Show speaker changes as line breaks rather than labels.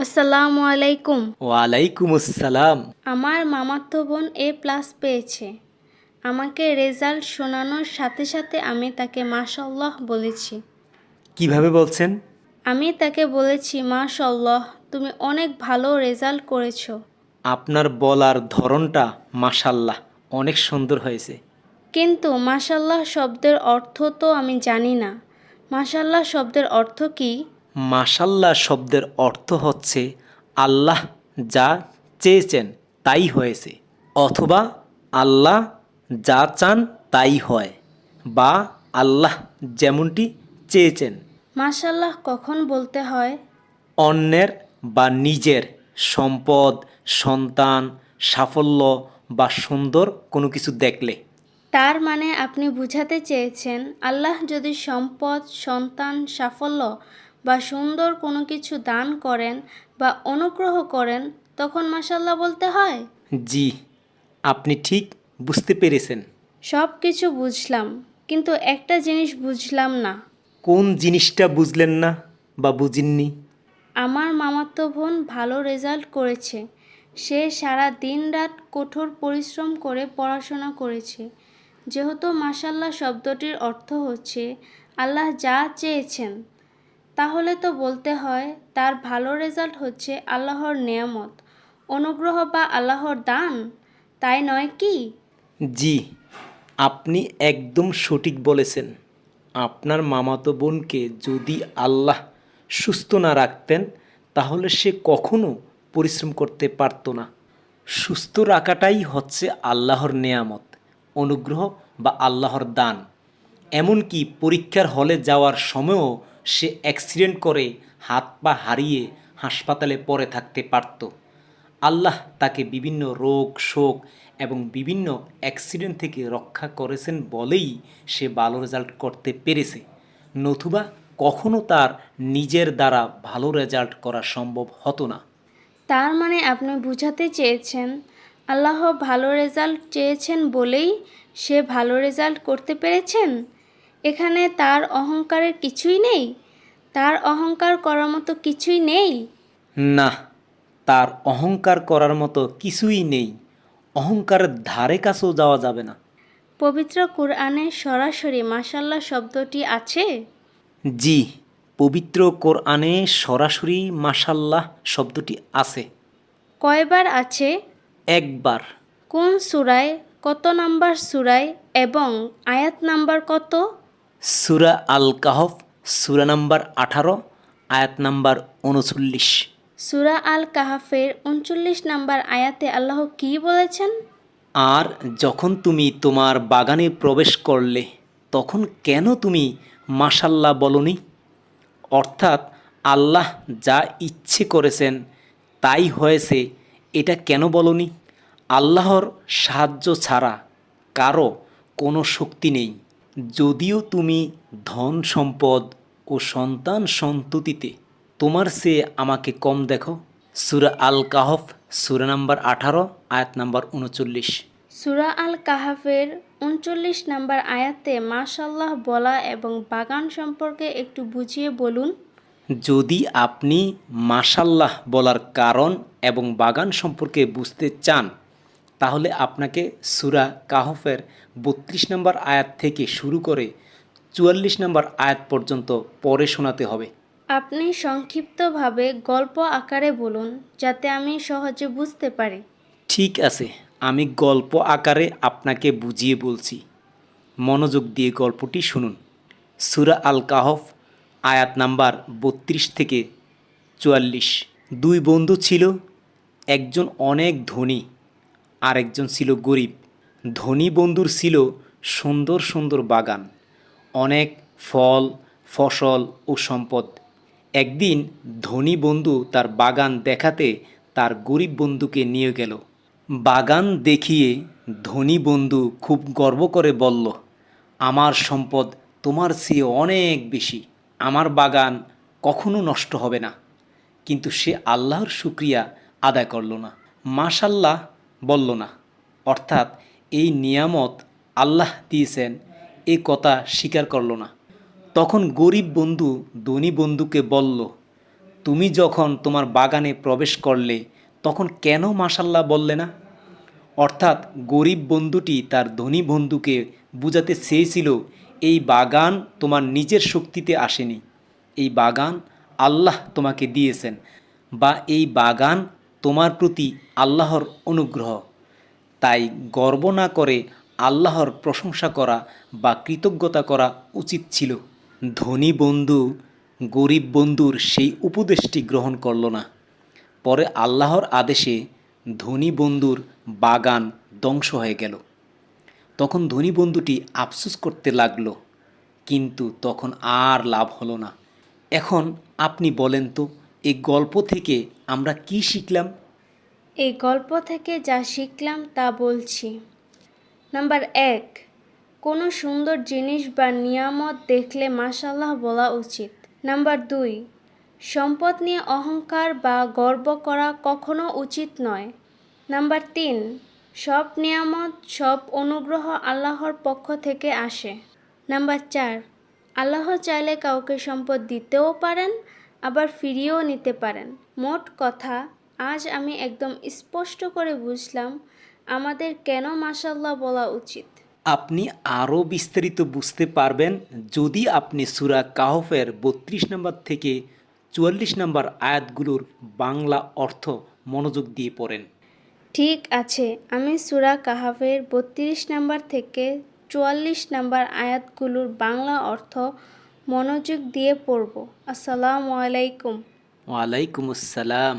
আসসালামু আলাইকুম।
ওয়ালাইকুম আসসালাম।
আমার মামাতো বোন A+ পেয়েছে। আমাকে রেজাল্ট শোনানোর সাথে সাথে আমি তাকে মাশাআল্লাহ বলেছি।
কিভাবে বলছেন?
আমি তাকে বলেছি, মাশাআল্লাহ, তুমি অনেক ভালো রেজাল্ট করেছো।
আপনার বলার ধরনটা মাশাল্লাহ অনেক সুন্দর হয়েছে।
কিন্তু মাশাআল্লাহ শব্দের অর্থ তো আমি জানি না। মাশাআল্লাহ শব্দের অর্থ কি?
মাশাল্লাহ শব্দের অর্থ হচ্ছে আল্লাহ যা চেয়েছেন তাই হয়েছে, অথবা আল্লাহ যা চান তাই হয়, বা আল্লাহ যেমনটি চেয়েছেন।
মাশাআল্লাহ কখন বলতে হয়?
অন্যের বা নিজের সম্পদ, সন্তান, সাফল্য বা সুন্দর কোনো কিছু দেখলে।
তার মানে আপনি বুঝাতে চেয়েছেন, আল্লাহ যদি সম্পদ, সন্তান, সাফল্য বা সুন্দর কোনো কিছু দান করেন বা অনুগ্রহ করেন, তখন মাশাআল্লাহ বলতে হয়।
জি, আপনি ঠিক বুঝতে পেরেছেন।
সব কিছু বুঝলাম, কিন্তু একটা জিনিস বুঝলাম না।
কোন জিনিসটা বুঝলেন না বা বুঝেননি?
আমার মামাতো বোন ভালো রেজাল্ট করেছে। সে সারা দিন রাত কঠোর পরিশ্রম করে পড়াশোনা করেছে। যেহেতু মাশাআল্লাহ শব্দটির অর্থ হচ্ছে আল্লাহ যা চেয়েছেন, তাহলে তো বলতে হয় তার ভালো রেজাল্ট হচ্ছে আল্লাহর নেয়ামত, অনুগ্রহ বা আল্লাহর দান, তাই নয় কি?
জি, আপনি একদম সঠিক বলেছেন। আপনার মামাতো বোনকে যদি আল্লাহ সুস্থ না রাখতেন, তাহলে সে কখনো পরিশ্রম করতে পারতো না। সুস্থ রাখাটাই হচ্ছে আল্লাহর নেয়ামত, অনুগ্রহ বা আল্লাহর দান। এমনকি পরীক্ষার হলে যাওয়ার সময়ও সে অ্যাক্সিডেন্ট করে হাত পা হারিয়ে হাসপাতালে পড়ে থাকতে পারত। আল্লাহ তাকে বিভিন্ন রোগ শোক এবং বিভিন্ন অ্যাক্সিডেন্ট থেকে রক্ষা করেছেন বলেই সে ভালো রেজাল্ট করতে পেরেছে, নতুবা কখনো তার নিজের দ্বারা ভালো রেজাল্ট করা সম্ভব হতো না।
তার মানে আপনি বুঝাতে চেয়েছেন আল্লাহ ভালো রেজাল্ট চেয়েছেন বলেই সে ভালো রেজাল্ট করতে পেরেছেন। এখানে তার অহংকারের কিছুই নেই, তার অহংকার করার মতো কিছুই নেই।
না, তার অহংকার করার মতো কিছুই নেই। অহংকারের ধারে কাছেও যাওয়া যাবে না।
পবিত্র কুরআনে সরাসরি মাশাআল্লাহ শব্দটি আছে?
জি, পবিত্র কোরআনে সরাসরি মাশাল্লাহ শব্দটি আছে।
কয়বার আছে?
একবার।
কোন সূরায়, কত নাম্বার সূরায় এবং আয়াত নাম্বার কত?
সূরা আল কাহফ সূরা নাম্বার 18, আয়াত নাম্বার 39।
সূরা আল কাহাফের 39 নাম্বার আয়াতে আল্লাহ কি বলেছেন?
আর যখন তুমি তোমার বাগানে প্রবেশ করলে, তখন কেন তুমি মাশাল্লাহ বলনি? অর্থাৎ আল্লাহ যা ইচ্ছে করেছেন তাই হয়েছে, এটা কেন বলনি? আল্লাহর সাহায্য ছাড়া কারো কোনো শক্তি নেই। যদিও তুমি ধন সম্পদ ও সন্তান সন্ততিতে তোমার চেয়ে আমাকে কম দেখো। সূরা আল কাহফ সূরা নাম্বার 18, আয়াত নাম্বার 39।
সূরা আল কাহাফের 39 নাম্বার আয়াতে মাশাআল্লাহ বলা এবং বাগান সম্পর্কে একটু বুঝিয়ে বলুন।
যদি আপনি মাশাল্লাহ বলার কারণ এবং বাগান সম্পর্কে বুঝতে চান, তাহলে আপনাকে সূরা কাহফের 32 নম্বর আয়াত থেকে শুরু করে 44 নম্বর আয়াত পর্যন্ত পড়ে শোনাতে হবে।
আপনি সংক্ষিপ্তভাবে গল্প আকারে বলুন, যাতে আমি সহজে বুঝতে পারি।
ঠিক আছে, আমি গল্প আকারে আপনাকে বুঝিয়ে বলছি। মনোযোগ দিয়ে গল্পটি শুনুন। সূরা আল কাহফ আয়াত নাম্বার 32 থেকে 44। দুই বন্ধু ছিল, একজন অনেক ধনী আর একজন ছিল গরিব। ধনী বন্ধুর ছিল সুন্দর সুন্দর বাগান, অনেক ফল, ফসল ও সম্পদ। একদিন ধনী বন্ধু তার বাগান দেখাতে তার গরিব বন্ধুকে নিয়ে গেল। বাগান দেখিয়ে ধনী বন্ধু খুব গর্ব করে বলল, আমার সম্পদ তোমার চেয়ে অনেক বেশি, আমার বাগান কখনো নষ্ট হবে না। কিন্তু সে আল্লাহর শুকরিয়া আদায় করল না, মাশাল্লাহ বলল না। অর্থাৎ এই নিয়ামত আল্লাহ দিয়েছেন এ কথা স্বীকার করল না। তখন গরিব বন্ধু ধনী বন্ধুকে বলল, তুমি যখন তোমার বাগানে প্রবেশ করলে তখন কেন মাশাল্লাহ বললে না? অর্থাৎ গরিব বন্ধুটি তার ধনী বন্ধুকে বোঝাতে চেয়েছিল এই বাগান তোমার নিজের শক্তিতে আসেনি, এই বাগান আল্লাহ তোমাকে দিয়েছেন, বা এই বাগান তোমার প্রতি আল্লাহর অনুগ্রহ। তাই গর্ব না করে আল্লাহর প্রশংসা করা বা কৃতজ্ঞতা করা উচিত ছিল। ধনী বন্ধু গরিব বন্ধুর সেই উপদেশটি গ্রহণ করল না। পরে আল্লাহর আদেশে ধনী বন্ধুর বাগান ধ্বংস হয়ে গেল। তখন ধনী বন্ধুটি আফসোস করতে লাগলো, কিন্তু তখন আর লাভ হলো না। এখন আপনি বলেন তো, এই গল্প থেকে আমরা কি শিখলাম?
এই গল্প থেকে যা শিখলাম তা বলছি। নাম্বার 1, কোনো সুন্দর জিনিস বা নিয়ামত দেখলে মাশাআল্লাহ বলা উচিত। নাম্বার 2, সম্পদ নিয়ে অহংকার বা গর্ব করা কখনো উচিত নয়। নাম্বার 3, সব নিয়ামত, সব অনুগ্রহ আল্লাহর পক্ষ থেকে আসে। নাম্বার 4, আল্লাহ চাইলে কাউকে সম্পদ দিতেও পারেন, আবার ফিরিয়েও নিতে পারেন। মোট কথা, আজ আমি একদম স্পষ্ট করে বুঝলাম আমাদের কেন মাশাআল্লাহ বলা উচিত।
আপনি আরও বিস্তারিত বুঝতে পারবেন যদি আপনি সূরা কাহফের 32 নম্বর থেকে 44 নম্বর আয়াতগুলোর বাংলা অর্থ মনোযোগ দিয়ে পড়েন।
ঠিক আছে, আমি সূরা কাহাফের 32 নাম্বার থেকে 44 নাম্বার আয়াতগুলোর বাংলা অর্থ মনোযোগ দিয়ে পড়ব। আসসালামু আলাইকুম।
ওয়ালাইকুম আসসালাম।